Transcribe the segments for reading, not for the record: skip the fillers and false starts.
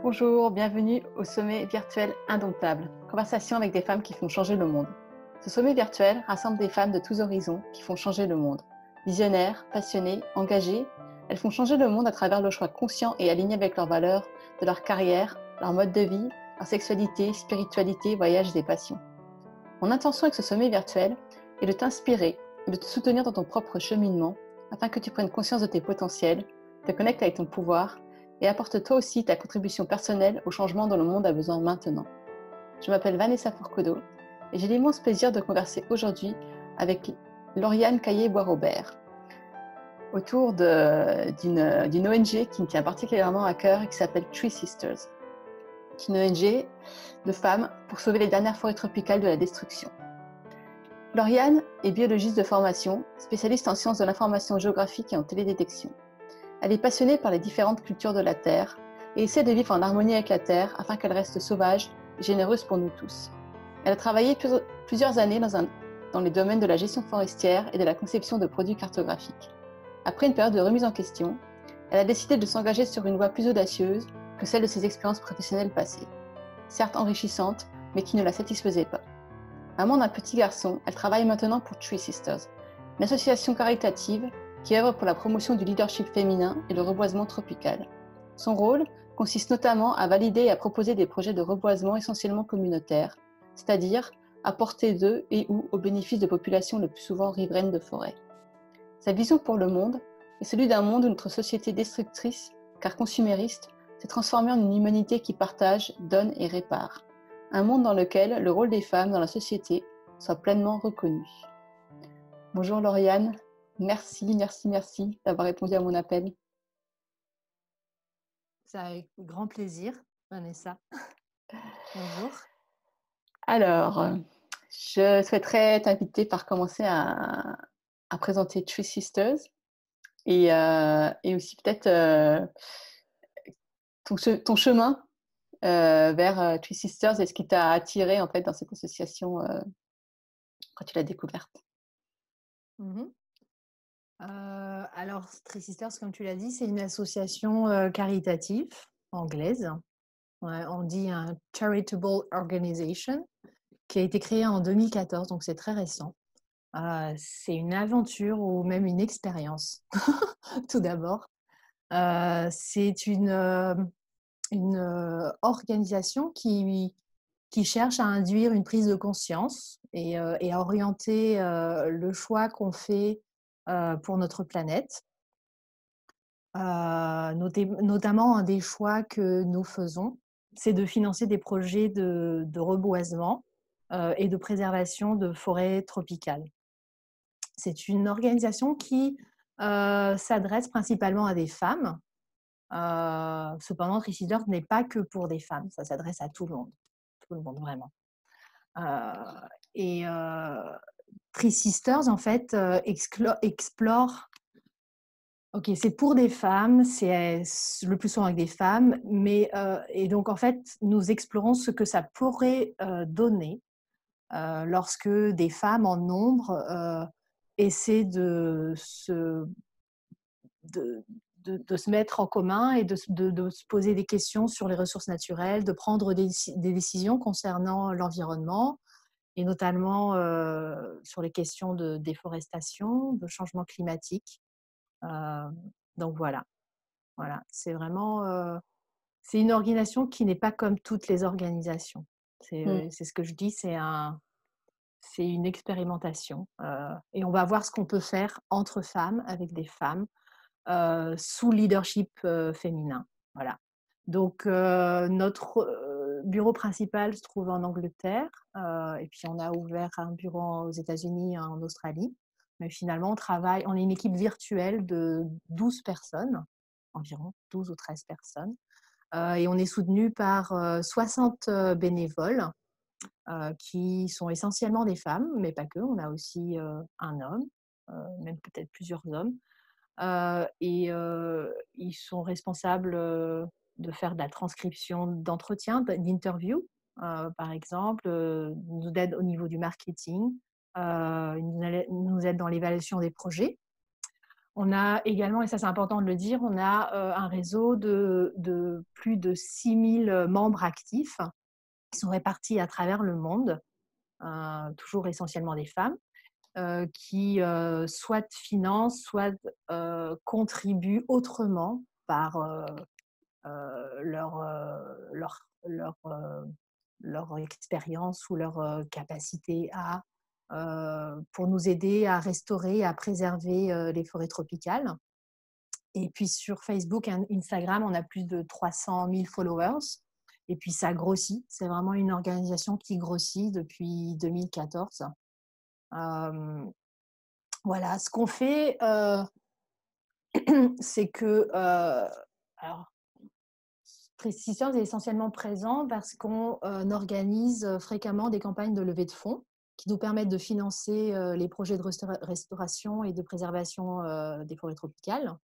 Bonjour, bienvenue au sommet virtuel Indomptable, conversation avec des femmes qui font changer le monde. Ce sommet virtuel rassemble des femmes de tous horizons qui font changer le monde. Visionnaires, passionnées, engagées, elles font changer le monde à travers le choix conscient et aligné avec leurs valeurs, de leur carrière, leur mode de vie, leur sexualité, spiritualité, voyage et passions. Mon intention avec ce sommet virtuel est de t'inspirer et de te soutenir dans ton propre cheminement afin que tu prennes conscience de tes potentiels, te connectes avec ton pouvoir et apporte toi aussi ta contribution personnelle au changement dont le monde a besoin maintenant. Je m'appelle Vanessa Fourcadeau et j'ai l'immense plaisir de converser aujourd'hui avec Lauriane Caillé-Bois-Robert autour d'une ONG qui me tient particulièrement à cœur et qui s'appelle Tree Sisters, qui est une ONG de femmes pour sauver les dernières forêts tropicales de la destruction. Lauriane est biologiste de formation, spécialiste en sciences de l'information géographique et en télédétection. Elle est passionnée par les différentes cultures de la Terre et essaie de vivre en harmonie avec la Terre afin qu'elle reste sauvage et généreuse pour nous tous. Elle a travaillé plusieurs années dans les domaines de la gestion forestière et de la conception de produits cartographiques. Après une période de remise en question, elle a décidé de s'engager sur une voie plus audacieuse que celle de ses expériences professionnelles passées, certes enrichissantes, mais qui ne la satisfaisaient pas. Maman d'un petit garçon, elle travaille maintenant pour Tree Sisters, une association caritative qui œuvre pour la promotion du leadership féminin et le reboisement tropical. Son rôle consiste notamment à valider et à proposer des projets de reboisement essentiellement communautaires, c'est-à-dire à portée de et ou au bénéfice de populations le plus souvent riveraines de forêts. Sa vision pour le monde est celui d'un monde où notre société destructrice, car consumériste, s'est transformée en une humanité qui partage, donne et répare. Un monde dans lequel le rôle des femmes dans la société soit pleinement reconnu. Bonjour Lauriane, merci d'avoir répondu à mon appel. C'est avec grand plaisir, Vanessa. Bonjour. Alors, je souhaiterais t'inviter par commencer à présenter Tree Sisters et aussi peut-être ton chemin vers Tree Sisters et ce qui t'a attiré en fait dans cette association quand tu l'as découverte. Alors, Tree Sisters, comme tu l'as dit, c'est une association caritative anglaise. Ouais, on dit un charitable organization qui a été créée en 2014, donc c'est très récent. C'est une aventure ou même une expérience, tout d'abord. C'est une organisation qui cherche à induire une prise de conscience et à orienter le choix qu'on fait pour notre planète. Notamment, un des choix que nous faisons, c'est de financer des projets de reboisement et de préservation de forêts tropicales. C'est une organisation qui s'adresse principalement à des femmes. Cependant, Tree Sisters n'est pas que pour des femmes, ça s'adresse à tout le monde vraiment. Et Tree Sisters, en fait, explore. Ok, c'est pour des femmes, c'est le plus souvent avec des femmes, mais et donc en fait, nous explorons ce que ça pourrait donner lorsque des femmes en nombre essaient de, de se mettre en commun et de se poser des questions sur les ressources naturelles, de prendre des décisions concernant l'environnement et notamment sur les questions de déforestation, de changement climatique. Euh, donc voilà, c'est vraiment c'est une organisation qui n'est pas comme toutes les organisations. C'est ce que je dis, c'est une expérimentation et on va voir ce qu'on peut faire entre femmes, avec des femmes, sous leadership féminin. Voilà. Donc notre bureau principal se trouve en Angleterre et puis on a ouvert un bureau aux États-Unis et en Australie. Mais finalement, on est une équipe virtuelle de 12 personnes, environ 12 ou 13 personnes. Et on est soutenu par 60 bénévoles qui sont essentiellement des femmes, mais pas que. On a aussi un homme, même peut-être plusieurs hommes. Et ils sont responsables de faire de la transcription d'entretien, d'interviews, par exemple, nous aident au niveau du marketing, ils nous aident dans l'évaluation des projets. On a également, et ça c'est important de le dire, on a un réseau de plus de 6000 membres actifs qui sont répartis à travers le monde, toujours essentiellement des femmes, qui soit financent, soit contribuent autrement par leur, leur expérience ou leur capacité pour nous aider à restaurer, à préserver les forêts tropicales. Et puis sur Facebook et Instagram, on a plus de 300 000 followers. Et puis ça grossit. C'est vraiment une organisation qui grossit depuis 2014. Voilà, ce qu'on fait, c'est que alors, Tracy Sisters est essentiellement présent parce qu'on organise fréquemment des campagnes de levée de fonds qui nous permettent de financer les projets de restauration et de préservation des forêts tropicales.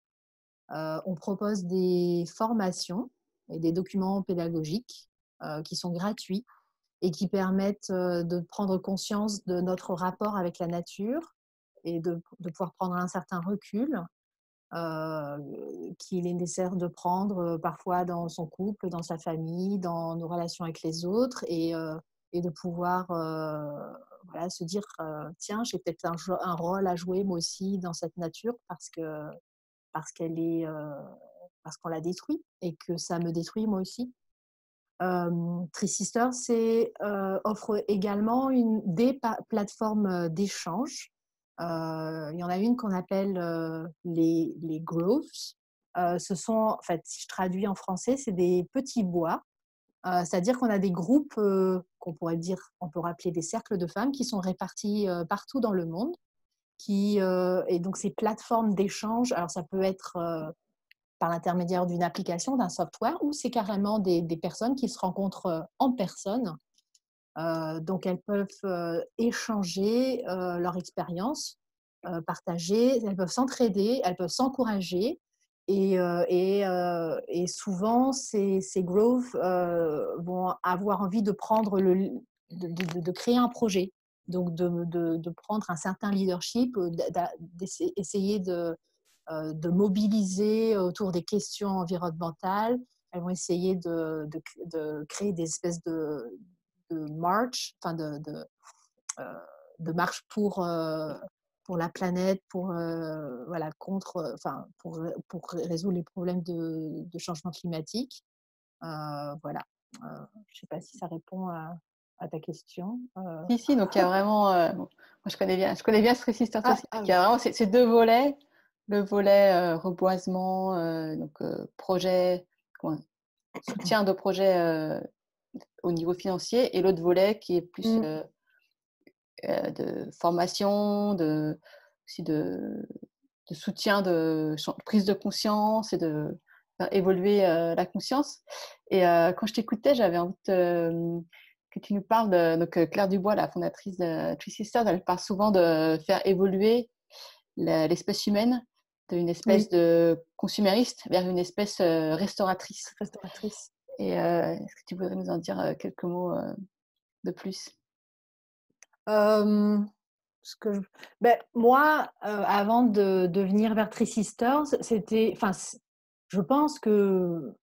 On propose des formations et des documents pédagogiques qui sont gratuits et qui permettent de prendre conscience de notre rapport avec la nature et de pouvoir prendre un certain recul qu'il est nécessaire de prendre parfois dans son couple, dans sa famille, dans nos relations avec les autres et de pouvoir voilà, se dire tiens, j'ai peut-être un rôle à jouer moi aussi dans cette nature parce qu'elle est parce qu'on la détruit et que ça me détruit moi aussi. Tree Sisters offre également des plateformes d'échange. Il y en a une qu'on appelle les groves. Ce sont, en fait, si je traduis en français, c'est des petits bois. C'est-à-dire qu'on a des groupes qu'on pourrait dire, on peut rappeler des cercles de femmes qui sont répartis partout dans le monde. Et donc ces plateformes d'échange, alors ça peut être par l'intermédiaire d'une application, d'un software, ou c'est carrément des personnes qui se rencontrent en personne. Donc, elles peuvent échanger leur expérience, partager, elles peuvent s'entraider, elles peuvent s'encourager. Et souvent, ces growths vont avoir envie de prendre de créer un projet, donc de prendre un certain leadership, d'essayer de mobiliser autour des questions environnementales. Elles vont essayer de créer des espèces de marche, enfin de marche pour la planète, voilà, pour résoudre les problèmes de changement climatique. Voilà. Je ne sais pas si ça répond à ta question. Si, donc il y a vraiment, bon, moi je connais bien Stray Sisters aussi. Ah Il y a vraiment ces deux volets, le volet reboisement, donc projet, soutien de projet au niveau financier, et l'autre volet qui est plus de formation, aussi de soutien, de prise de conscience et de faire évoluer la conscience. Et quand je t'écoutais, j'avais envie que tu nous parles de donc, Claire Dubois, la fondatrice de Tree Sisters. Elle parle souvent de faire évoluer l'espèce humaine d'une espèce oui, de consumériste vers une espèce restauratrice. restauratrice. Et est-ce que tu voudrais nous en dire quelques mots de plus? Euh, ben, moi, avant de venir vers Tree Sisters, je pense que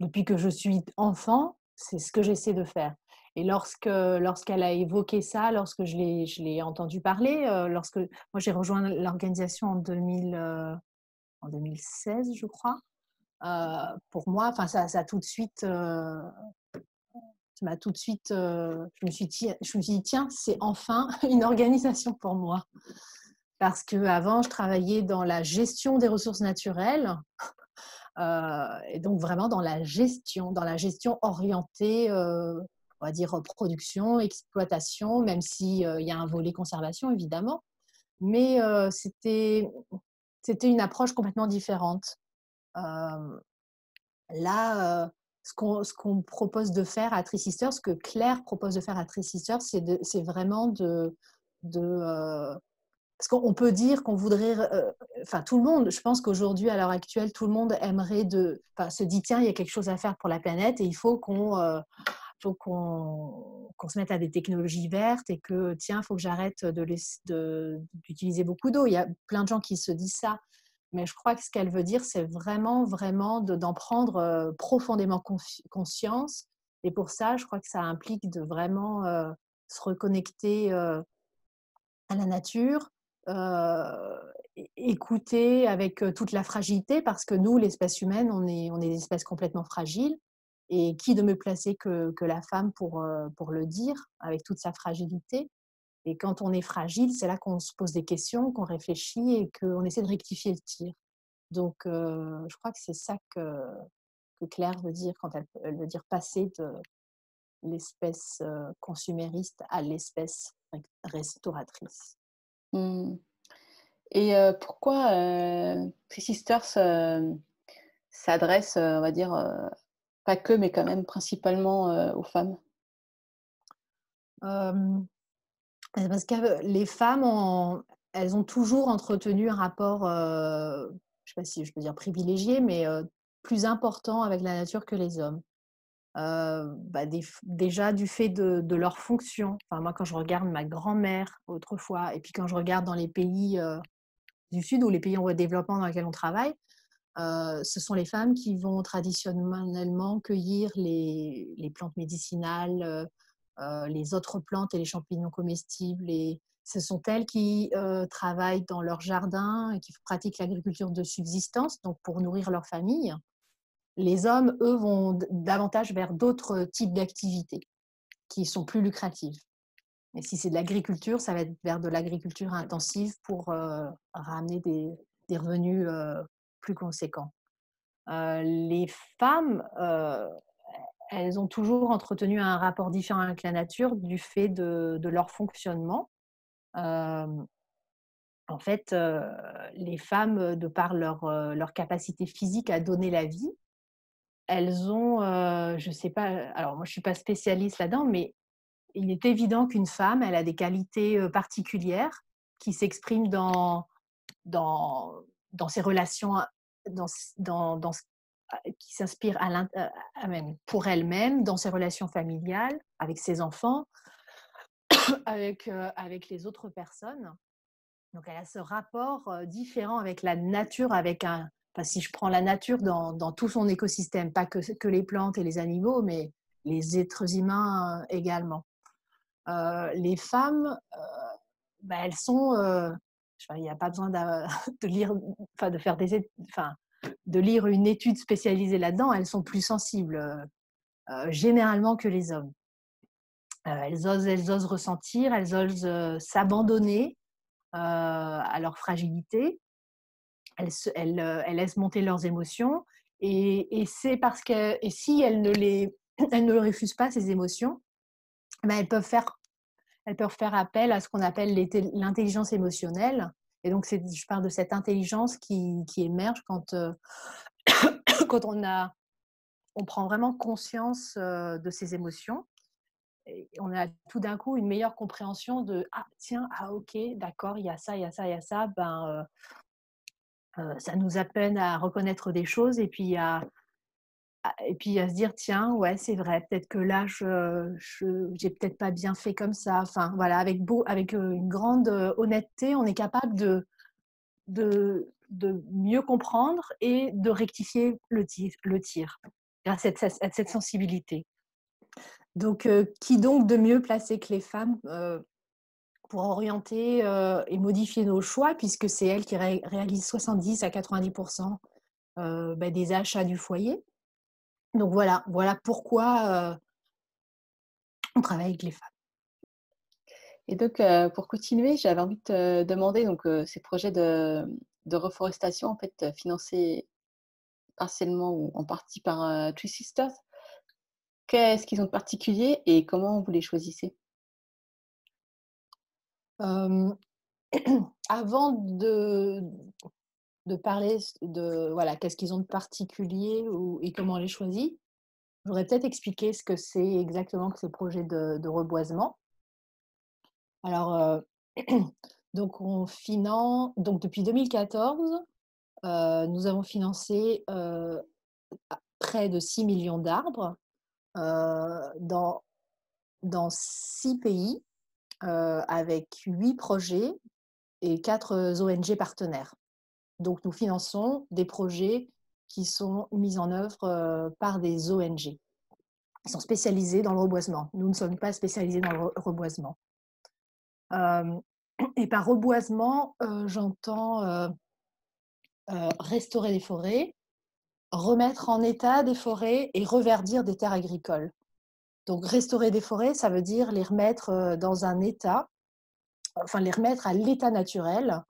depuis que je suis enfant, c'est ce que j'essaie de faire. Et lorsqu'elle a évoqué ça, lorsque je l'ai entendu parler, lorsque moi j'ai rejoint l'organisation en 2016, je crois. Pour moi, enfin ça a tout de suite m'a tout de suite, je me suis dit, tiens, c'est enfin une organisation pour moi. Parce qu'avant, je travaillais dans la gestion des ressources naturelles, et donc vraiment dans la gestion orientée, on va dire, production, exploitation, même s'il y a un volet conservation, évidemment. Mais c'était une approche complètement différente. Là, ce qu'on propose de faire à Tree Sisters, ce que Claire propose de faire à Tree Sisters, c'est vraiment parce qu'on peut dire qu'on voudrait, enfin tout le monde, je pense qu'aujourd'hui, à l'heure actuelle, tout le monde aimerait se dit tiens, il y a quelque chose à faire pour la planète et il faut qu'on se mette à des technologies vertes et que, tiens, il faut que j'arrête d'utiliser beaucoup d'eau. Il y a plein de gens qui se disent ça. Mais je crois que ce qu'elle veut dire, c'est vraiment, vraiment d'en prendre profondément conscience. Et pour ça, je crois que ça implique de vraiment se reconnecter à la nature, écouter avec toute la fragilité, parce que nous, l'espèce humaine, on est des espèces complètement fragiles. Et qui de mieux placé que la femme pour le dire, avec toute sa fragilité. Et quand on est fragile, c'est là qu'on se pose des questions, qu'on réfléchit et qu'on essaie de rectifier le tir. Donc, je crois que c'est ça que Claire veut dire quand elle veut dire passer de l'espèce consumériste à l'espèce restauratrice. Mmh. Et pourquoi Three Sisters s'adresse, on va dire, pas que, mais quand même principalement, aux femmes? Euh, Parce que les femmes, elles ont toujours entretenu un rapport, je ne sais pas si je peux dire privilégié, mais plus important avec la nature que les hommes. Déjà du fait de leur fonction. Enfin, moi, quand je regarde ma grand-mère autrefois, et puis quand je regarde dans les pays du Sud ou les pays en voie de développement dans lesquels on travaille, ce sont les femmes qui vont traditionnellement cueillir les plantes médicinales, les autres plantes et les champignons comestibles. Et ce sont elles qui travaillent dans leur jardin et qui pratiquent l'agriculture de subsistance, donc pour nourrir leur famille. Les hommes, eux, vont davantage vers d'autres types d'activités qui sont plus lucratives. Et si c'est de l'agriculture, ça va être vers de l'agriculture intensive pour ramener des revenus plus conséquents. Les femmes, elles ont toujours entretenu un rapport différent avec la nature du fait de leur fonctionnement. Euh, En fait, les femmes, de par leur capacité physique à donner la vie, elles ont, je sais pas, alors moi je suis pas spécialiste là-dedans, mais il est évident qu'une femme, elle a des qualités particulières qui s'expriment dans, dans ses relations, dans, dans qui s'inspirent pour elle-même, dans ses relations familiales, avec ses enfants, avec les autres personnes. Donc elle a ce rapport différent avec la nature, enfin, si je prends la nature dans tout son écosystème, pas que les plantes et les animaux, mais les êtres humains également. Les femmes, elles sont, il n'y a pas besoin de lire, enfin de faire enfin, de lire une étude spécialisée là-dedans, elles sont plus sensibles généralement que les hommes. Elles osent ressentir, elles osent s'abandonner à leur fragilité, elles laissent monter leurs émotions, et c'est parce que, et si elles ne refusent pas ces émotions, elles peuvent faire appel à ce qu'on appelle l'intelligence émotionnelle. Et donc, je parle de cette intelligence qui émerge quand on prend vraiment conscience de ses émotions. Et on a tout d'un coup une meilleure compréhension de ah tiens, ah ok, d'accord, il y a ça, il y a ça, il y a ça. Ça nous apprend à reconnaître des choses, et puis à se dire tiens, ouais, c'est vrai, peut-être que là j'ai peut-être pas bien fait comme ça. Enfin voilà, avec une grande honnêteté, on est capable de mieux comprendre et de rectifier le tir grâce à cette sensibilité. Donc, qui donc de mieux placé que les femmes pour orienter et modifier nos choix, puisque c'est elles qui réalisent 70 à 90% des achats du foyer. Donc voilà pourquoi on travaille avec les femmes. Et donc, pour continuer, j'avais envie de te demander donc, ces projets de reforestation en fait, financés partiellement ou en partie par, Three Sisters. Qu'est-ce qu'ils ont de particulier et comment vous les choisissez? Euh, Avant de parler de voilà, qu'est-ce qu'ils ont de particulier et comment on les choisit, j'aurais peut-être expliqué ce que c'est exactement que ces projets de reboisement. Alors, donc depuis 2014, nous avons financé près de 6 millions d'arbres dans, dans 6 pays, avec 8 projets et 4 ONG partenaires. Donc, nous finançons des projets qui sont mis en œuvre par des ONG. Ils sont spécialisés dans le reboisement. Nous ne sommes pas spécialisés dans le reboisement. Et par reboisement, j'entends restaurer les forêts, remettre en état des forêts et reverdir des terres agricoles. Donc, restaurer des forêts, ça veut dire les remettre dans un état, enfin les remettre à l'état naturel.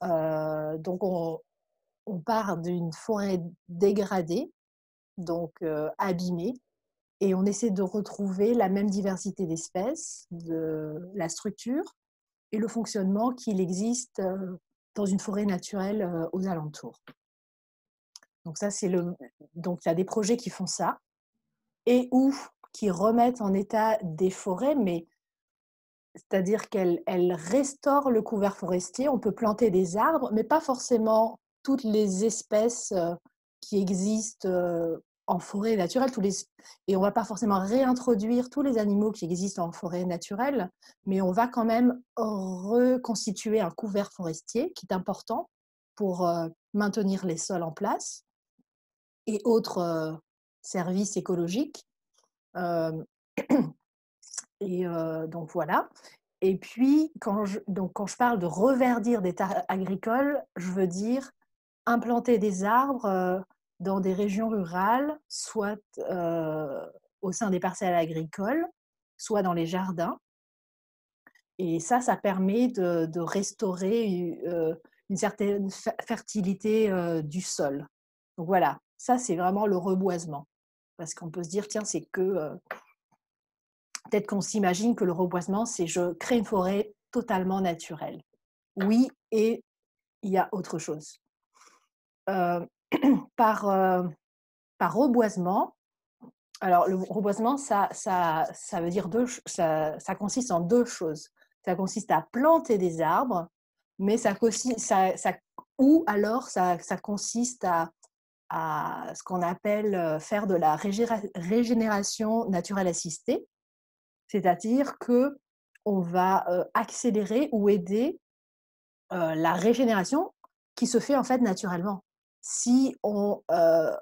Donc, on part d'une forêt dégradée, donc abîmée, et on essaie de retrouver la même diversité d'espèces, de la structure et le fonctionnement qu'il existe dans une forêt naturelle aux alentours. Donc ça, donc il y a des projets qui font ça et ou qui remettent en état des forêts, mais c'est-à-dire qu'elles restaurent le couvert forestier. On peut planter des arbres, mais pas forcément toutes les espèces qui existent en forêt naturelle. Et on ne va pas forcément réintroduire tous les animaux qui existent en forêt naturelle, mais on va quand même reconstituer un couvert forestier qui est important pour maintenir les sols en place et autres services écologiques. Euh, Et donc voilà. Et puis, quand je parle de reverdir des terres agricoles, je veux dire implanter des arbres dans des régions rurales, soit au sein des parcelles agricoles, soit dans les jardins. Et ça permet de restaurer une certaine fertilité du sol. Donc voilà, ça c'est vraiment le reboisement. Parce qu'on peut se dire, tiens, c'est que peut-être qu'on s'imagine que le reboisement, c'est je crée une forêt totalement naturelle. Oui, et il y a autre chose. Euh, par, euh, par reboisement, alors le reboisement, ça veut dire ça consiste en deux choses. Ça consiste à planter des arbres, mais ou alors ça consiste à ce qu'on appelle faire de la régénération naturelle assistée. C'est-à-dire qu'on va accélérer ou aider la régénération qui se fait en fait naturellement. Si on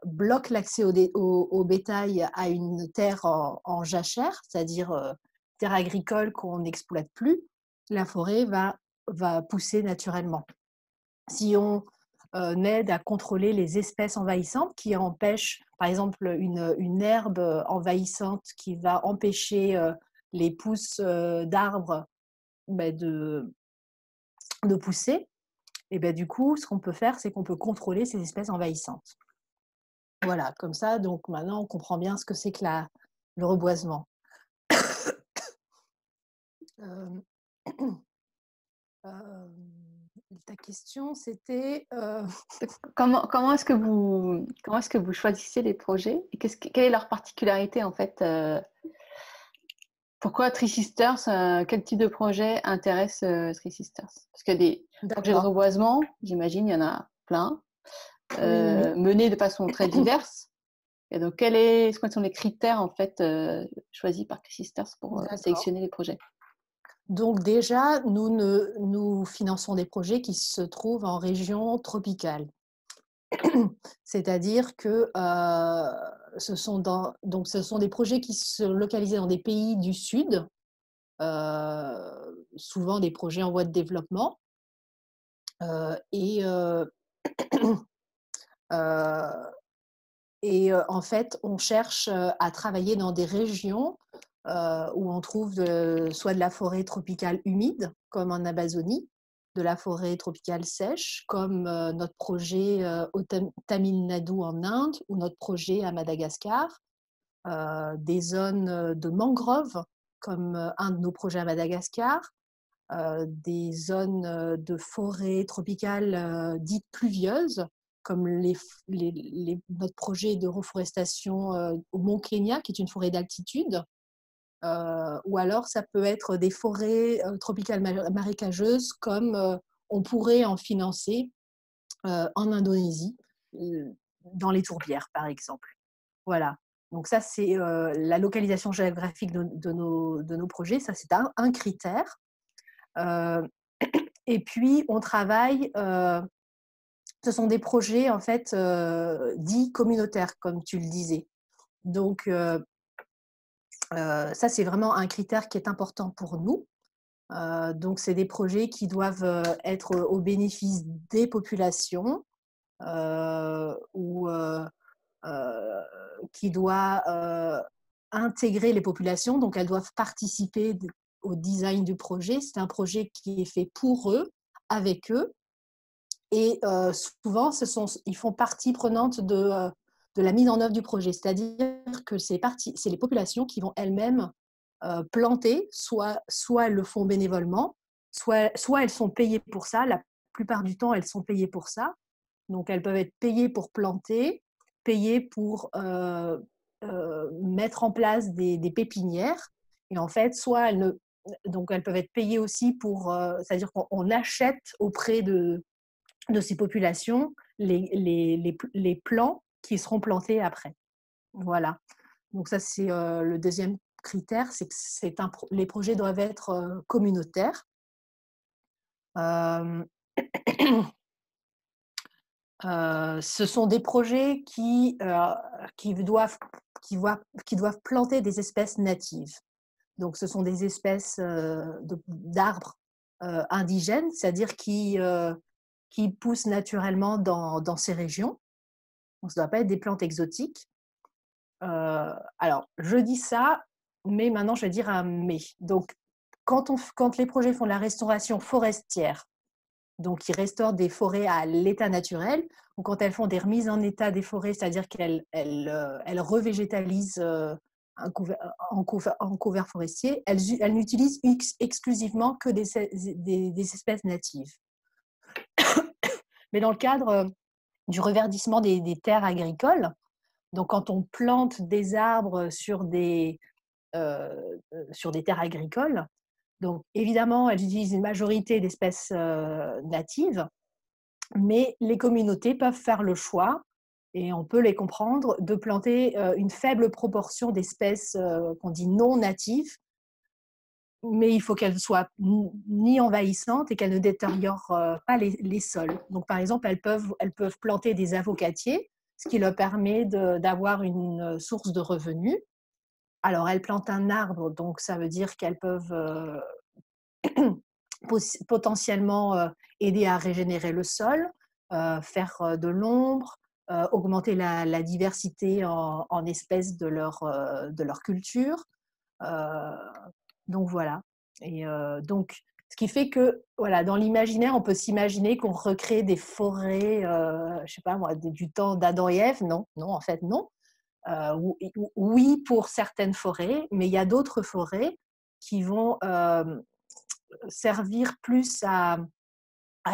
bloque l'accès au bétail à une terre en jachère, c'est-à-dire terre agricole qu'on n'exploite plus, la forêt va pousser naturellement. Si on aide à contrôler les espèces envahissantes qui empêchent, par exemple, une herbe envahissante qui va empêcher les pousses d'arbres de pousser, et du coup, ce qu'on peut faire, c'est qu'on peut contrôler ces espèces envahissantes. Voilà, comme ça, donc maintenant, on comprend bien ce que c'est que le reboisement. Euh, ta question, c'était... Comment est-ce que vous choisissez les projets et quelle est leur particularité en fait pourquoi Three Sisters quel type de projet intéresse Three Sisters? Parce que des projets de reboisement, j'imagine, il y en a plein, oui. menés de façon très diverse. Et donc, quels sont les critères en fait choisis par Three Sisters pour sélectionner les projets? Donc déjà, nous finançons des projets qui se trouvent en région tropicale. C'est-à-dire que ce sont des projets qui se localisent dans des pays du Sud, souvent des projets en voie de développement. En fait, on cherche à travailler dans des régions où on trouve soit de la forêt tropicale humide, comme en Amazonie, de la forêt tropicale sèche, comme notre projet au Tamil Nadu en Inde ou notre projet à Madagascar, des zones de mangroves, comme un de nos projets à Madagascar, des zones de forêt tropicale dites pluvieuses, comme notre projet de reforestation au Mont Kenya, qui est une forêt d'altitude, ou alors ça peut être des forêts tropicales marécageuses, comme on pourrait en financer en Indonésie, dans les tourbières, par exemple. Voilà. Donc ça, c'est la localisation géographique de nos projets. Ça, c'est un critère. Euh, et puis, on travaille, ce sont des projets en fait dits communautaires, comme tu le disais. Donc, ça, c'est vraiment un critère qui est important pour nous. Donc, c'est des projets qui doivent être au bénéfice des populations ou qui doit intégrer les populations. Donc, elles doivent participer au design du projet. C'est un projet qui est fait pour eux, avec eux. Et souvent, ils font partie prenante de la mise en œuvre du projet. C'est-à-dire que c'est les populations qui vont elles-mêmes planter, soit elles le font bénévolement, soit elles sont payées pour ça. La plupart du temps, elles sont payées pour ça. Donc, elles peuvent être payées pour planter, payées pour mettre en place des pépinières. Et en fait, donc elles peuvent être payées aussi pour, c'est-à-dire qu'on achète auprès de ces populations les plants qui seront plantés après. Voilà. Donc ça, c'est le deuxième critère, c'est que les projets doivent être communautaires. Ce sont des projets qui doivent planter des espèces natives. Donc, ce sont des espèces d'arbres indigènes, c'est-à-dire qui poussent naturellement dans ces régions. Donc, ça ne doit pas être des plantes exotiques. Alors, je dis ça, mais maintenant, je vais dire un mais. Donc, quand les projets font de la restauration forestière, donc ils restaurent des forêts à l'état naturel, ou quand elles font des remises en état des forêts, c'est-à-dire qu'elles revégétalisent en couvert forestier, elles n'utilisent exclusivement que des espèces natives. Mais dans le cadre du reverdissement des terres agricoles, donc quand on plante des arbres sur des terres agricoles, donc évidemment, elles utilisent une majorité d'espèces natives, mais les communautés peuvent faire le choix, et on peut les comprendre, de planter une faible proportion d'espèces qu'on dit non natives, mais il faut qu'elles soient ni envahissantes et qu'elles ne détériorent pas les sols. Donc, par exemple, elles peuvent planter des avocatiers, ce qui leur permet d'avoir une source de revenus. Alors, elles plantent un arbre, donc ça veut dire qu'elles peuvent potentiellement aider à régénérer le sol, faire de l'ombre, augmenter la diversité en espèces de leur culture. Donc voilà. Et donc, ce qui fait que, voilà, dans l'imaginaire, on peut s'imaginer qu'on recrée des forêts, je sais pas moi, du temps d'Adam et Ève. Non, non, en fait, non. Oui, pour certaines forêts, mais il y a d'autres forêts qui vont servir plus à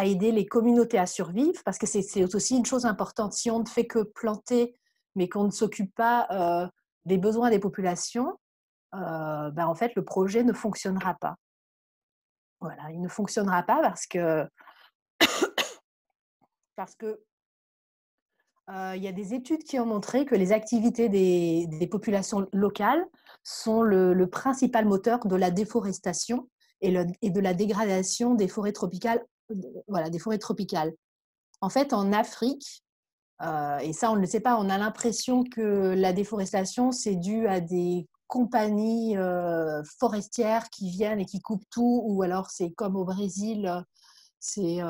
aider les communautés à survivre, parce que c'est aussi une chose importante. Si on ne fait que planter, mais qu'on ne s'occupe pas des besoins des populations, en fait, le projet ne fonctionnera pas. Voilà, il ne fonctionnera pas parce que il y a des études qui ont montré que les activités des populations locales sont le principal moteur de la déforestation et de la dégradation des forêts tropicales. Voilà, des forêts tropicales. En fait, en Afrique, et ça on ne le sait pas, on a l'impression que la déforestation c'est dû à des compagnies forestières qui viennent et qui coupent tout, ou alors c'est comme au Brésil, c'est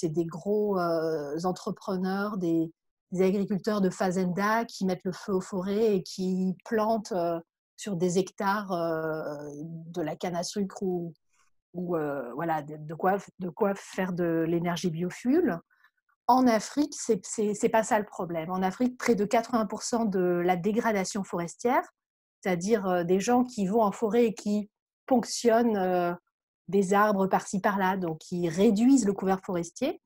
des gros entrepreneurs, des agriculteurs de fazenda qui mettent le feu aux forêts et qui plantent sur des hectares de la canne à sucre ou voilà, de quoi faire de l'énergie biofuel. En Afrique, c'est pas ça le problème. En Afrique, près de 80% de la dégradation forestière, c'est-à-dire des gens qui vont en forêt et qui ponctionnent des arbres par-ci par-là, donc qui réduisent le couvert forestier,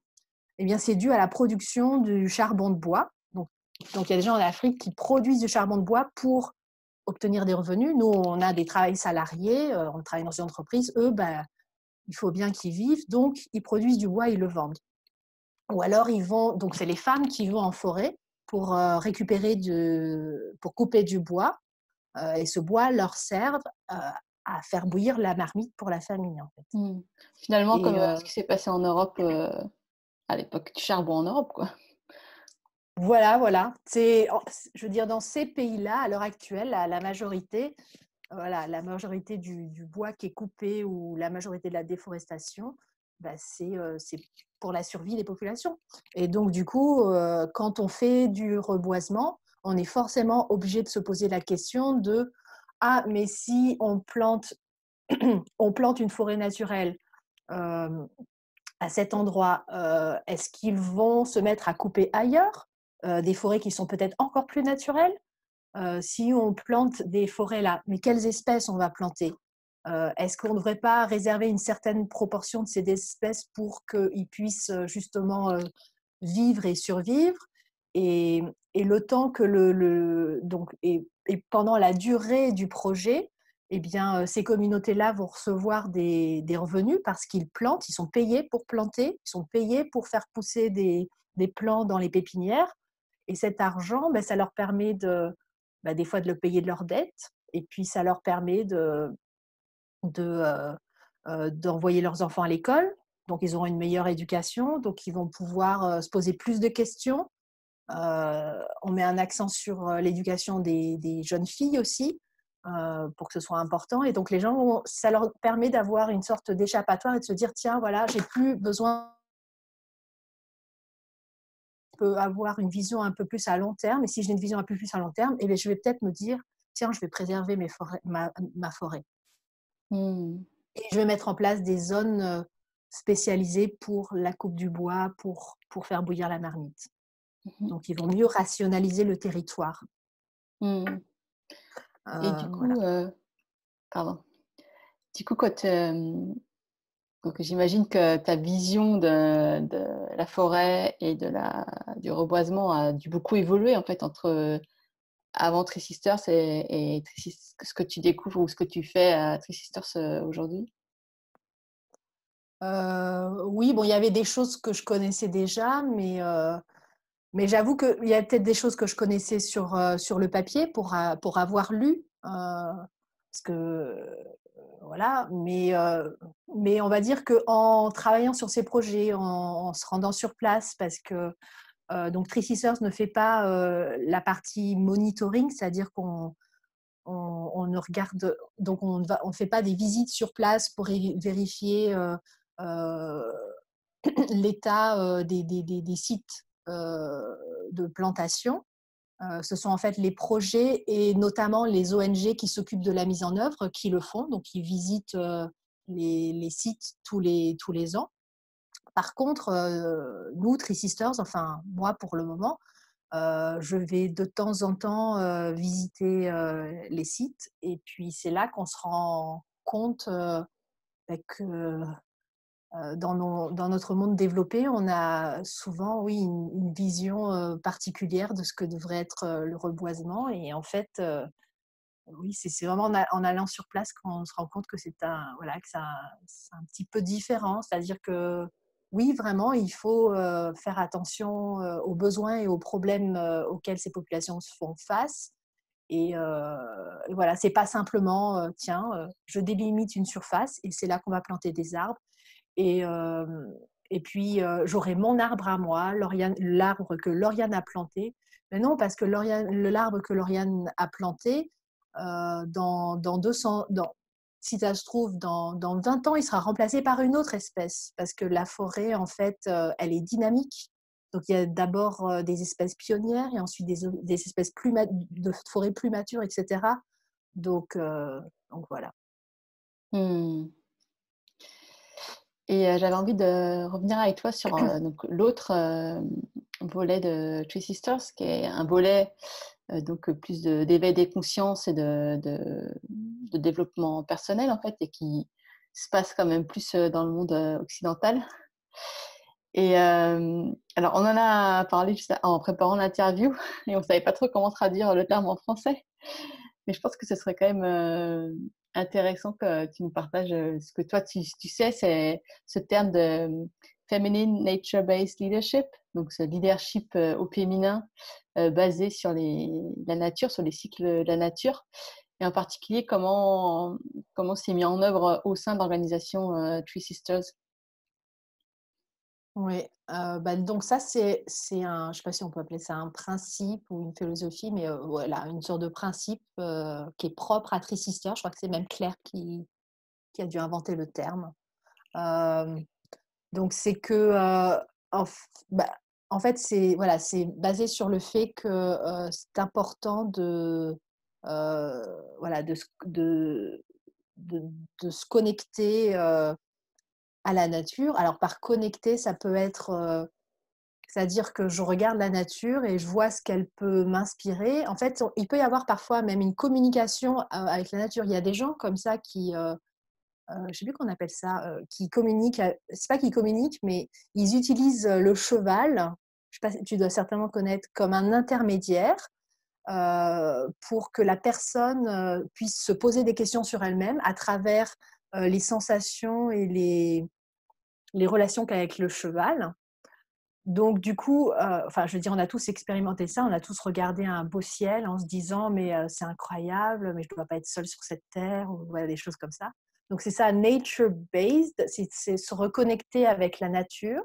eh bien c'est dû à la production du charbon de bois. Donc il y a des gens en Afrique qui produisent du charbon de bois pour obtenir des revenus. Nous, on a des travails salariés, on travaille dans une entreprise. Eux, il faut bien qu'ils vivent, donc ils produisent du bois et ils le vendent. Ou alors donc c'est les femmes qui vont en forêt pour récupérer pour couper du bois. Et ce bois leur sert à faire bouillir la marmite pour la famille, en fait. Mmh. Finalement, Et comme, ce qui s'est passé en Europe, à l'époque du charbon en Europe, quoi. voilà, voilà. Je veux dire, dans ces pays-là, à l'heure actuelle, la majorité, voilà, la majorité du bois qui est coupé ou la majorité de la déforestation, bah, c'est pour la survie des populations. Et donc, du coup, quand on fait du reboisement, on est forcément obligé de se poser la question de ah, mais si on plante, on plante une forêt naturelle à cet endroit, est-ce qu'ils vont se mettre à couper ailleurs des forêts qui sont peut-être encore plus naturelles? Si on plante des forêts là, mais quelles espèces on va planter? Est-ce qu'on ne devrait pas réserver une certaine proportion de ces espèces pour qu'ils puissent justement vivre et survivre? Et, et le temps que donc, et pendant la durée du projet, eh bien, ces communautés-là vont recevoir des revenus parce qu'ils plantent, ils sont payés pour planter, ils sont payés pour faire pousser des plants dans les pépinières. Et cet argent, ben, ça leur permet des fois de le payer de leurs dettes, et puis ça leur permet de, d'envoyer leurs enfants à l'école. Donc, ils auront une meilleure éducation, donc ils vont pouvoir se poser plus de questions. On met un accent sur l'éducation des jeunes filles aussi, pour que ce soit important. Et donc, les gens, ça leur permet d'avoir une sorte d'échappatoire et de se dire, tiens, voilà, j'ai plus besoin, peut avoir une vision un peu plus à long terme. Et si j'ai une vision un peu plus à long terme, eh bien, je vais peut-être me dire, tiens, je vais préserver ma forêt. Mmh. Et je vais mettre en place des zones spécialisées pour la coupe du bois, pour faire bouillir la marmite. Mmh. Donc, ils vont mieux rationaliser le territoire. Mmh. Et du Voilà. coup, pardon. Du coup, quand, donc j'imagine que ta vision de la forêt et du reboisement a dû beaucoup évoluer, en fait, entre, avant Three Sisters et ce que tu découvres ou ce que tu fais à Three Sisters, aujourd'hui? Oui, bon, il y avait des choses que je connaissais déjà, mais j'avoue qu'il y a peut-être des choses que je connaissais sur le papier pour avoir lu, parce que voilà, mais on va dire qu'en travaillant sur ces projets, en se rendant sur place, parce que donc Three Sisters ne fait pas la partie monitoring, c'est-à-dire qu'on ne regarde, donc on fait pas des visites sur place pour vérifier euh, l'état des sites de plantation. Ce sont en fait les projets et notamment les ONG qui s'occupent de la mise en œuvre qui le font, donc ils visitent les sites tous les ans. Par contre, nous, Three Sisters, enfin moi pour le moment, je vais de temps en temps visiter les sites, et puis c'est là qu'on se rend compte que dans notre monde développé, on a souvent, oui, une vision particulière de ce que devrait être le reboisement. Et en fait, oui, c'est vraiment en allant sur place qu'on se rend compte que voilà, que c'est un petit peu différent. C'est-à-dire que oui, vraiment, il faut faire attention aux besoins et aux problèmes auxquels ces populations se font face. Et voilà, c'est pas simplement, tiens, je délimite une surface et c'est là qu'on va planter des arbres. Et, et puis, j'aurai mon arbre à moi, l'arbre que Lauriane a planté. Mais non, parce que l'arbre que Lauriane a planté, dans 200, si ça se trouve, dans 20 ans, il sera remplacé par une autre espèce. Parce que la forêt, en fait, elle est dynamique. Donc, il y a d'abord des espèces pionnières et ensuite des espèces de forêts plus matures, etc. Donc, donc voilà. Mmh. Et j'avais envie de revenir avec toi sur, donc l'autre, volet de Three Sisters, qui est un volet, donc plus d'éveil des consciences et de développement personnel, en fait, et qui se passe quand même plus, dans le monde, occidental. Et alors on en a parlé juste en préparant l'interview et on savait pas trop comment traduire le terme en français. Mais je pense que ce serait quand même, intéressant que tu nous partages, ce que toi tu sais, c'est ce terme de Feminine Nature-Based Leadership, donc ce leadership au féminin basé sur la nature, sur les cycles de la nature, et en particulier comment c'est mis en œuvre au sein de l'organisation Three Sisters. Oui, donc ça, c'est un, je sais pas si on peut appeler ça un principe ou une philosophie, mais voilà, une sorte de principe qui est propre à Three Sisters. Je crois que c'est même Claire qui a dû inventer le terme. Donc c'est que, en fait, c'est voilà, c'est basé sur le fait que c'est important voilà, de, de se connecter à la nature. Alors par connecter, ça peut être c'est-à-dire que je regarde la nature et je vois ce qu'elle peut m'inspirer. En fait, il peut y avoir parfois même une communication avec la nature. Il y a des gens comme ça qui, je ne sais plus qu'on appelle ça, qui communiquent. C'est pas qu'ils communiquent, mais ils utilisent le cheval. Je sais pas, tu dois certainement connaître comme un intermédiaire pour que la personne puisse se poser des questions sur elle-même à travers les sensations et les relations qu'a avec le cheval. Donc du coup, enfin, je veux dire, on a tous expérimenté ça, on a tous regardé un beau ciel en se disant: «Mais c'est incroyable, mais je ne dois pas être seule sur cette terre», ou voilà, des choses comme ça. Donc c'est ça, nature based, c'est se reconnecter avec la nature,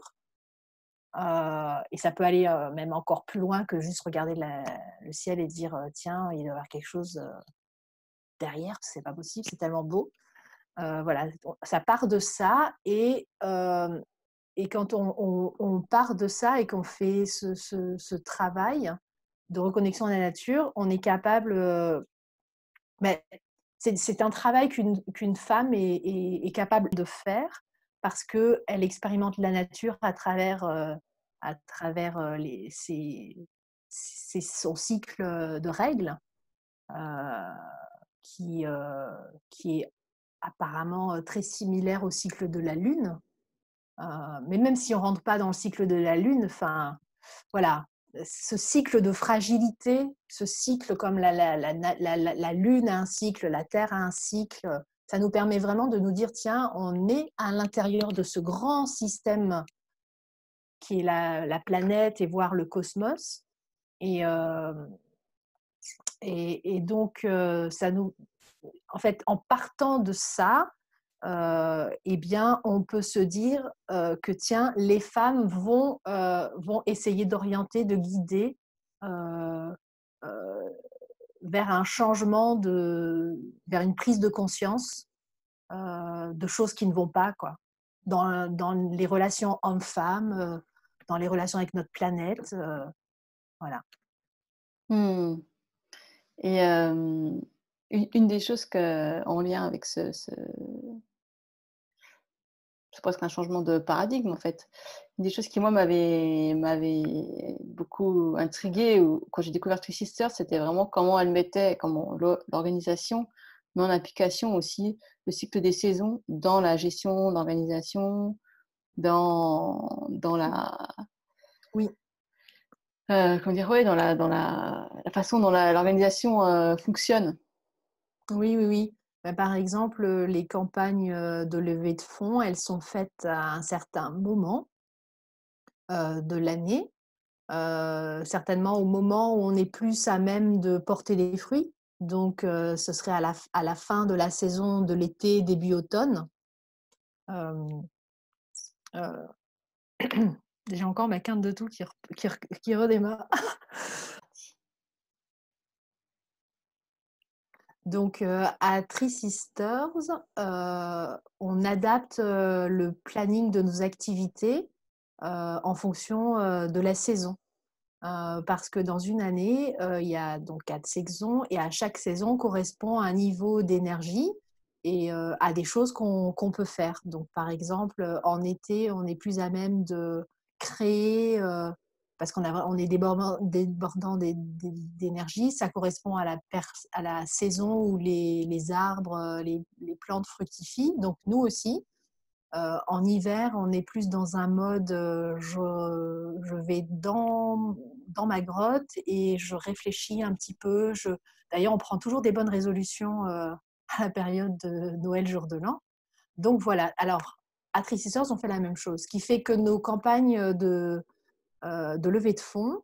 et ça peut aller, même encore plus loin que juste regarder le ciel et dire: «Tiens, il doit y avoir quelque chose, derrière, c'est pas possible, c'est tellement beau». Voilà, ça part de ça et quand on part de ça et qu'on fait ce travail de reconnexion à la nature, on est capable, beh, c'est un travail qu'une femme est capable de faire parce qu'elle expérimente la nature à travers, son cycle de règles, heu, qui, heu, qui est apparemment, très similaire au cycle de la lune. Mais même si on rentre pas dans le cycle de la lune, enfin, voilà, ce cycle de fragilité, ce cycle comme la lune a un cycle, la terre a un cycle, ça nous permet vraiment de nous dire: «Tiens, on est à l'intérieur de ce grand système qui est la planète et voire le cosmos». Et donc ça nous en fait, en partant de ça, eh bien, on peut se dire que tiens, les femmes vont essayer d'orienter, de guider euh, vers un changement, vers une prise de conscience de choses qui ne vont pas, quoi. Dans les relations hommes-femmes, dans les relations avec notre planète, voilà. Mmh. Et une des choses en lien avec c'est presque un changement de paradigme, en fait. Une des choses qui, moi, m'avait beaucoup intriguée ou quand j'ai découvert Three Sisters, c'était vraiment comment l'organisation met en application aussi le cycle des saisons dans la gestion d'organisation, dans la Oui, comment dire? Ouais, dans la façon dont l'organisation fonctionne. oui, oui, oui. Bah, par exemple, les campagnes de levée de fonds, elles sont faites à un certain moment de l'année. Certainement au moment où on est plus à même de porter des fruits. Donc, ce serait à la fin de la saison de l'été, début automne. Hem, heu, j'ai encore ma quinte de toux qui redémarre. Donc, à Three Sisters, on adapte, le planning de nos activités, en fonction, de la saison. Parce que dans une année, il y a donc 4 saisons et à chaque saison correspond un niveau d'énergie et à des choses qu'on peut faire. Donc par exemple, en été, on est plus à même de créer, parce on est débordant d'énergie. Ça correspond à la saison où les arbres, les plantes fructifient, donc nous aussi. En hiver, on est plus dans un mode, je vais dans ma grotte et je réfléchis un petit peu. D'ailleurs, on prend toujours des bonnes résolutions, à la période de Noël, jour de l'an. Donc voilà, alors à Three Sisters, on fait la même chose. Ce qui fait que nos campagnes de levée de fonds,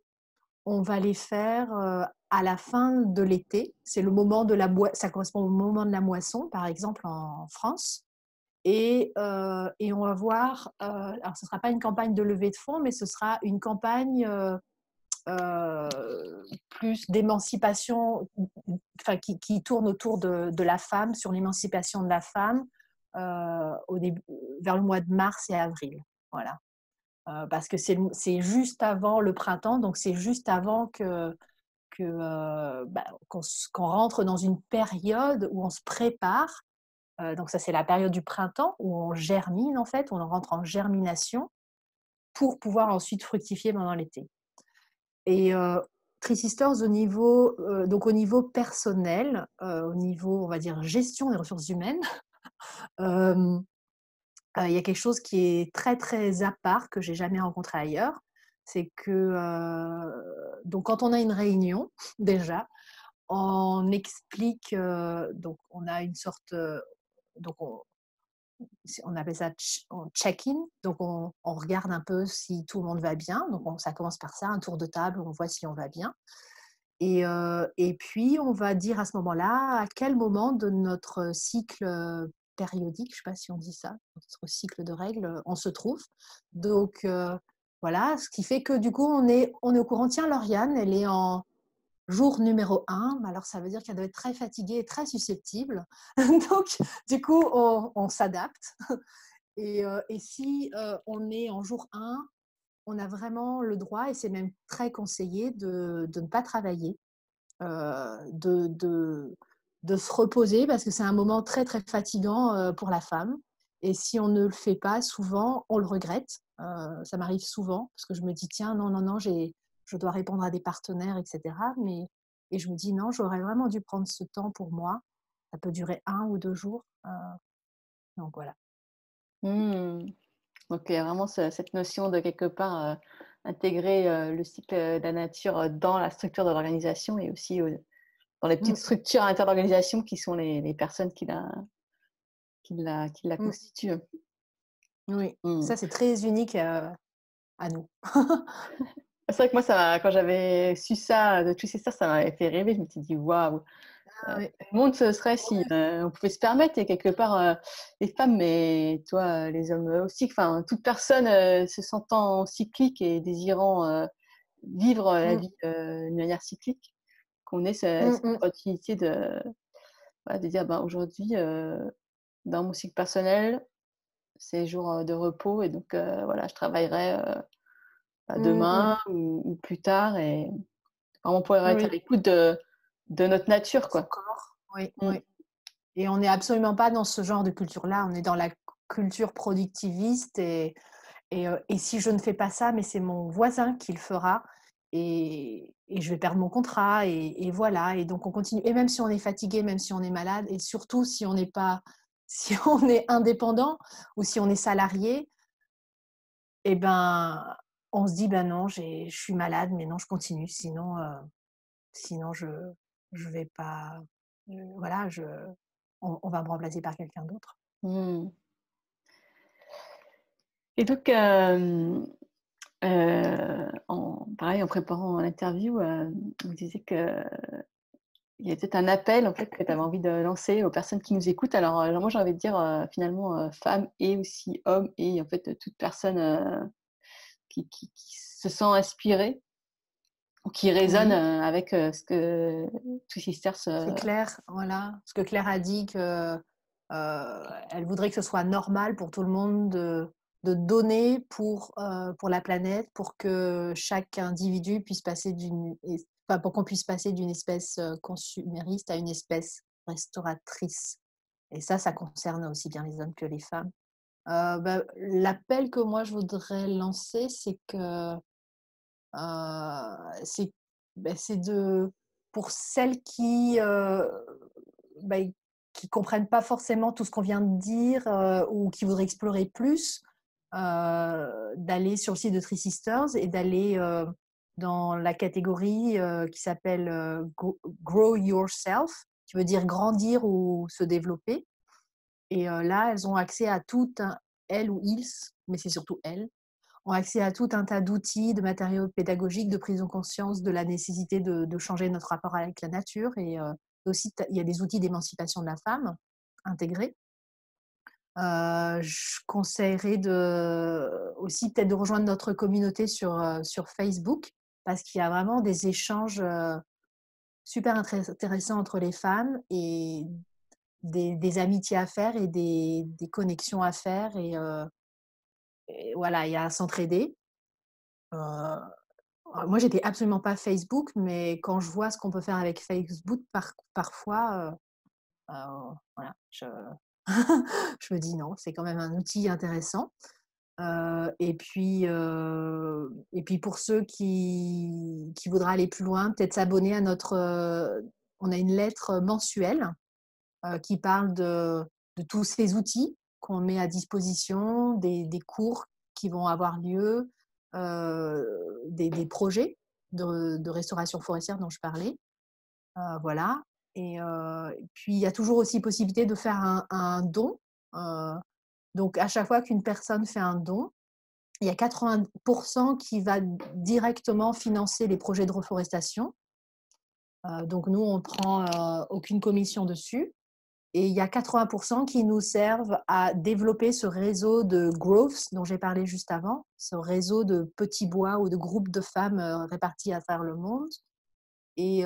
on va les faire à la fin de l'été. C'est le moment de ça correspond au moment de la moisson, par exemple en France. Et on va voir, alors ce ne sera pas une campagne de levée de fonds, mais ce sera une campagne plus d'émancipation, enfin, qui tourne autour de la femme, sur l'émancipation de la femme, au début, vers le mois de mars et avril. Voilà. Parce que c'est juste avant le printemps, donc c'est juste avant qu'on rentre dans une période où on se prépare. Donc ça, c'est la période du printemps où on germine, en fait, où on rentre en germination pour pouvoir ensuite fructifier pendant l'été. Et Three Sisters, donc au niveau personnel, au niveau, on va dire, gestion des ressources humaines, euh, il y a quelque chose qui est très, très à part, que j'ai jamais rencontré ailleurs. C'est que, donc quand on a une réunion, déjà, on explique, donc on a une sorte, donc on appelle ça check-in, donc on regarde un peu si tout le monde va bien, donc ça commence par ça, un tour de table où on voit si on va bien. Et puis, on va dire à ce moment-là à quel moment de notre cycle périodique, je ne sais pas si on dit ça, notre cycle de règles, on se trouve. Donc, voilà, ce qui fait que du coup, on est au courant. Tiens, Lauriane, elle est en jour numéro 1, alors ça veut dire qu'elle doit être très fatiguée et très susceptible. Donc, du coup, on s'adapte. Et si on est en jour 1, on a vraiment le droit, et c'est même très conseillé, de ne pas travailler, de se reposer, parce que c'est un moment très, très fatigant pour la femme. Et si on ne le fait pas, souvent, on le regrette. Ça m'arrive souvent, parce que je me dis, tiens, non, non, non, je dois répondre à des partenaires, etc. Et je me dis, non, j'aurais vraiment dû prendre ce temps pour moi. Ça peut durer 1 ou 2 jours. Donc voilà. Hmm. Donc il y a vraiment cette notion de quelque part intégrer le cycle de la nature dans la structure de l'organisation et aussi dans les petites Mm, structures à l'intérieur de l'organisation qui sont les personnes qui la mm. constituent. Oui, Hmm. ça c'est très unique à nous. C'est vrai que moi, quand j'avais su ça de tous ces ça m'avait fait rêver. Je me suis dit, waouh, Ah, oui. le monde ce serait si on pouvait se permettre, et quelque part, les femmes, mais toi, les hommes aussi, enfin, toute personne se sentant cyclique et désirant vivre la Mm, vie d'une manière cyclique, qu'on ait mm, cette mm. opportunité de dire, ben, aujourd'hui, dans mon cycle personnel, c'est jour de repos, et donc voilà, je travaillerai Mm, mm. demain ou plus tard, et vraiment pouvoir être à Oui, l'écoute de notre nature, son quoi. corps. Oui, Mmh. oui. Et on n'est absolument pas dans ce genre de culture-là. On est dans la culture productiviste et si je ne fais pas ça, mais c'est mon voisin qui le fera et je vais perdre mon contrat et voilà. Et donc on continue. Et même si on est fatigué, même si on est malade, et surtout si on n'est pas, si on est indépendant ou si on est salarié, eh ben, on se dit, ben non, je suis malade, mais non, je continue. Sinon, je vais pas. Voilà, on va me remplacer par quelqu'un d'autre. Mmh. Et donc, pareil, en préparant l'interview, on me disait qu'il y a peut-être un appel, en fait, que tu avais envie de lancer aux personnes qui nous écoutent. Alors, moi, j'ai envie de dire, finalement, femmes et aussi hommes, et en fait, toute personne qui se sent inspirée ou qui résonne Oui, avec ce que Two Sisters. parce que Claire, voilà, parce que Claire a dit que elle voudrait que ce soit normal pour tout le monde de donner pour la planète, pour que chaque individu puisse passer enfin, pour qu'on puisse passer d'une espèce consumériste à une espèce restauratrice. Et ça concerne aussi bien les hommes que les femmes. L'appel que moi je voudrais lancer, c'est que c'est c'est pour celles bah, qui comprennent pas forcément tout ce qu'on vient de dire ou qui voudraient explorer plus, d'aller sur le site de Three Sisters et d'aller dans la catégorie qui s'appelle Grow Yourself, qui veut dire grandir ou se développer. Et là, elles ont accès à tout elles ou ils, mais c'est surtout elles, ont accès à tout un tas d'outils, de matériaux pédagogiques, de prise de conscience de la nécessité de changer notre rapport avec la nature. Et aussi, il y a des outils d'émancipation de la femme intégrés. Je conseillerais aussi peut-être de rejoindre notre communauté sur Facebook, parce qu'il y a vraiment des échanges super intéressants entre les femmes, et des amitiés à faire, et des connexions à faire. Et voilà, il y a à s'entraider. Moi, j'étais absolument pas Facebook, mais quand je vois ce qu'on peut faire avec Facebook parfois, voilà, je me dis: «Non, c'est quand même un outil intéressant». Et puis pour ceux qui voudraient aller plus loin, peut-être s'abonner à on a une lettre mensuelle, qui parle de tous ces outils qu'on met à disposition, des cours qui vont avoir lieu, des projets de restauration forestière dont je parlais. Voilà. Et puis il y a toujours aussi possibilité de faire un don. Heu, donc à chaque fois qu'une personne fait un don, il y a 80 qui va directement financer les projets de reforestation. Donc nous, on ne prend aucune commission dessus. Et il y a 80 qui nous servent à développer ce réseau de growths dont j'ai parlé juste avant, ce réseau de petits bois ou de groupes de femmes répartis à travers le monde. Et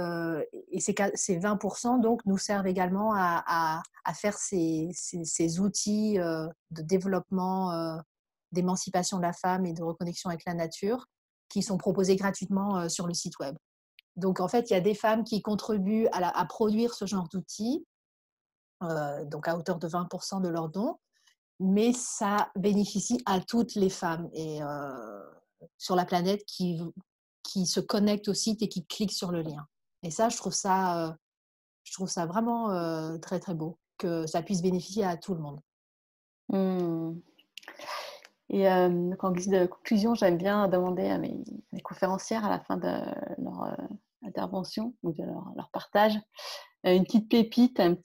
ces 20 donc nous servent également à faire ces outils de développement, d'émancipation de la femme et de reconnexion avec la nature, qui sont proposés gratuitement sur le site web. Donc en fait, il y a des femmes qui contribuent à produire ce genre d'outils, donc à hauteur de 20 de leurs dons, mais ça bénéficie à toutes les femmes sur la planète qui se connectent au site et qui cliquent sur le lien. Et ça, je trouve ça vraiment très très beau, que ça puisse bénéficier à tout le monde. Mmh. Et donc en guise de conclusion, j'aime bien demander à mes conférencières à la fin de leur, intervention ou de leur partage, une petite pépite, une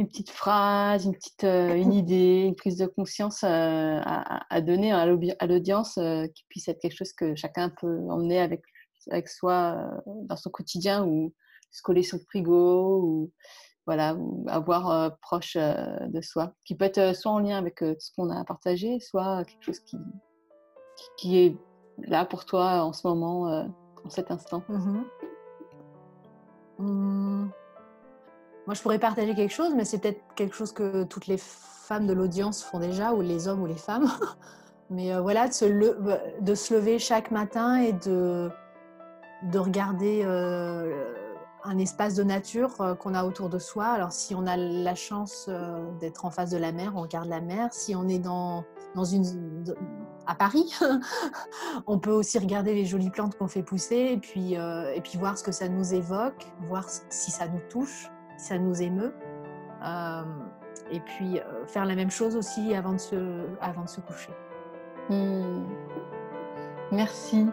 petite phrase, une idée, une prise de conscience, à donner à l'audience, qui puisse être quelque chose que chacun peut emmener avec soi, dans son quotidien, ou se coller sur le frigo, ou voilà, ou avoir, proche, de soi. Qui peut être, soit en lien avec, tout ce qu'on a partagé, soit quelque chose qui est là pour toi en ce moment, en cet instant. Mmh. Mmh, moi, je pourrais partager quelque chose, mais c'est peut-être quelque chose que toutes les femmes de l'audience font déjà, ou les hommes ou les femmes. Mais voilà, de se lever chaque matin et de regarder un espace de nature qu'on a autour de soi. Alors si on a la chance d'être en face de la mer, on regarde la mer. Si on est à Paris, on peut aussi regarder les jolies plantes qu'on fait pousser, et puis voir ce que ça nous évoque, voir si ça nous touche, si ça nous émeut. Euh, et puis faire la même chose aussi avant de se coucher. Mmh. Merci.